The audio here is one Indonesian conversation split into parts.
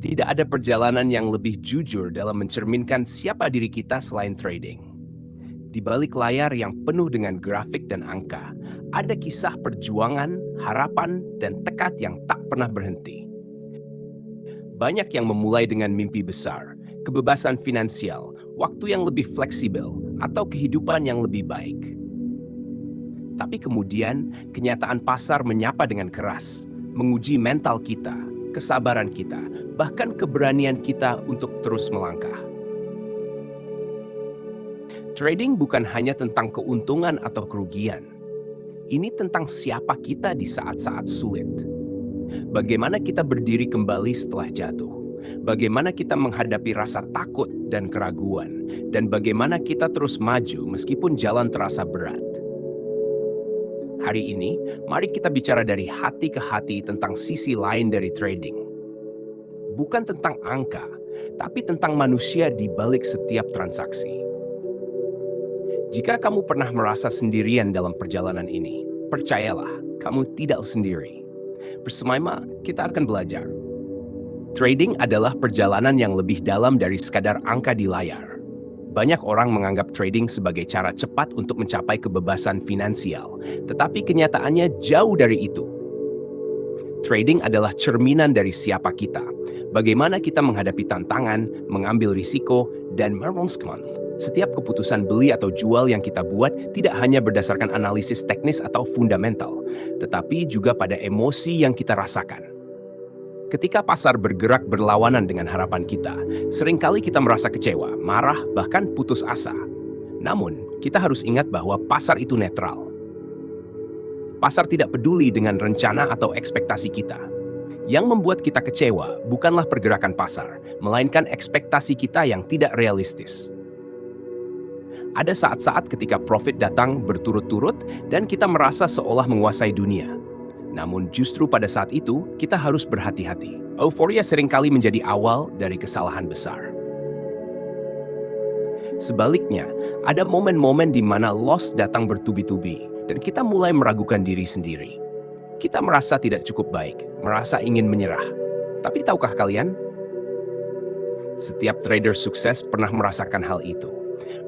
Tidak ada perjalanan yang lebih jujur dalam mencerminkan siapa diri kita selain trading. Di balik layar yang penuh dengan grafik dan angka, ada kisah perjuangan, harapan, dan tekad yang tak pernah berhenti. Banyak yang memulai dengan mimpi besar, kebebasan finansial, waktu yang lebih fleksibel, atau kehidupan yang lebih baik. Tapi kemudian, kenyataan pasar menyapa dengan keras, menguji mental kita, kesabaran kita, bahkan keberanian kita untuk terus melangkah. Trading bukan hanya tentang keuntungan atau kerugian. Ini tentang siapa kita di saat-saat sulit. Bagaimana kita berdiri kembali setelah jatuh. Bagaimana kita menghadapi rasa takut dan keraguan. Dan bagaimana kita terus maju meskipun jalan terasa berat. Hari ini, mari kita bicara dari hati ke hati tentang sisi lain dari trading. Bukan tentang angka, tapi tentang manusia di balik setiap transaksi. Jika kamu pernah merasa sendirian dalam perjalanan ini, percayalah, kamu tidak sendiri. Bersama kita akan belajar. Trading adalah perjalanan yang lebih dalam dari sekadar angka di layar. Banyak orang menganggap trading sebagai cara cepat untuk mencapai kebebasan finansial, tetapi kenyataannya jauh dari itu. Trading adalah cerminan dari siapa kita, bagaimana kita menghadapi tantangan, mengambil risiko, dan merespons. Setiap keputusan beli atau jual yang kita buat tidak hanya berdasarkan analisis teknis atau fundamental, tetapi juga pada emosi yang kita rasakan. Ketika pasar bergerak berlawanan dengan harapan kita, seringkali kita merasa kecewa, marah, bahkan putus asa. Namun, kita harus ingat bahwa pasar itu netral. Pasar tidak peduli dengan rencana atau ekspektasi kita. Yang membuat kita kecewa bukanlah pergerakan pasar, melainkan ekspektasi kita yang tidak realistis. Ada saat-saat ketika profit datang berturut-turut dan kita merasa seolah menguasai dunia. Namun justru pada saat itu, kita harus berhati-hati. Euforia seringkali menjadi awal dari kesalahan besar. Sebaliknya, ada momen-momen di mana loss datang bertubi-tubi dan kita mulai meragukan diri sendiri. Kita merasa tidak cukup baik, merasa ingin menyerah. Tapi tahukah kalian? Setiap trader sukses pernah merasakan hal itu.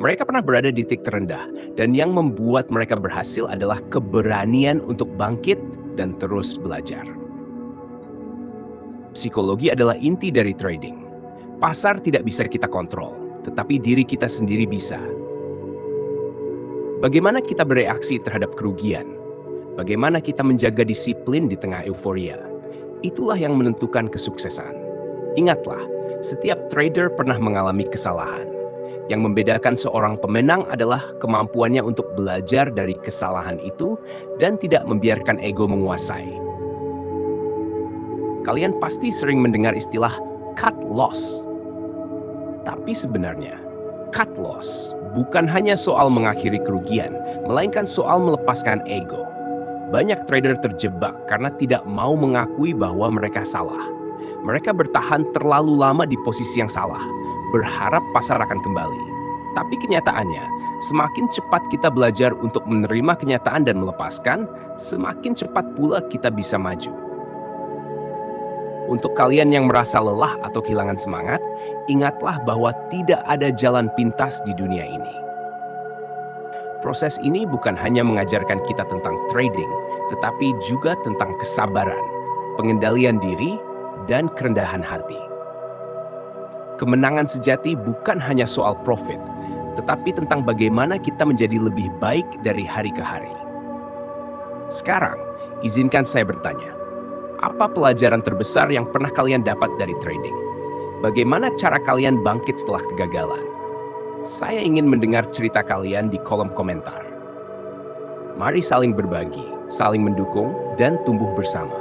Mereka pernah berada di titik terendah, dan yang membuat mereka berhasil adalah keberanian untuk bangkit dan terus belajar. Psikologi adalah inti dari trading. Pasar tidak bisa kita kontrol, tetapi diri kita sendiri bisa. Bagaimana kita bereaksi terhadap kerugian? Bagaimana kita menjaga disiplin di tengah euforia? Itulah yang menentukan kesuksesan. Ingatlah, setiap trader pernah mengalami kesalahan. Yang membedakan seorang pemenang adalah kemampuannya untuk belajar dari kesalahan itu dan tidak membiarkan ego menguasai. Kalian pasti sering mendengar istilah cut loss. Tapi sebenarnya, cut loss bukan hanya soal mengakhiri kerugian, melainkan soal melepaskan ego. Banyak trader terjebak karena tidak mau mengakui bahwa mereka salah. Mereka bertahan terlalu lama di posisi yang salah, berharap pasar akan kembali. Tapi kenyataannya, semakin cepat kita belajar untuk menerima kenyataan dan melepaskan, semakin cepat pula kita bisa maju. Untuk kalian yang merasa lelah atau kehilangan semangat, ingatlah bahwa tidak ada jalan pintas di dunia ini. Proses ini bukan hanya mengajarkan kita tentang trading, tetapi juga tentang kesabaran, pengendalian diri, dan kerendahan hati. Kemenangan sejati bukan hanya soal profit, tetapi tentang bagaimana kita menjadi lebih baik dari hari ke hari. Sekarang, izinkan saya bertanya, apa pelajaran terbesar yang pernah kalian dapat dari trading? Bagaimana cara kalian bangkit setelah kegagalan? Saya ingin mendengar cerita kalian di kolom komentar. Mari saling berbagi, saling mendukung, dan tumbuh bersama.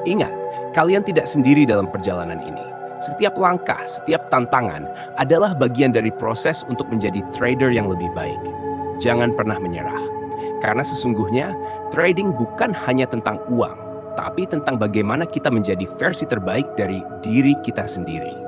Ingat, kalian tidak sendiri dalam perjalanan ini. Setiap langkah, setiap tantangan adalah bagian dari proses untuk menjadi trader yang lebih baik. Jangan pernah menyerah. Karena sesungguhnya, trading bukan hanya tentang uang, tapi tentang bagaimana kita menjadi versi terbaik dari diri kita sendiri.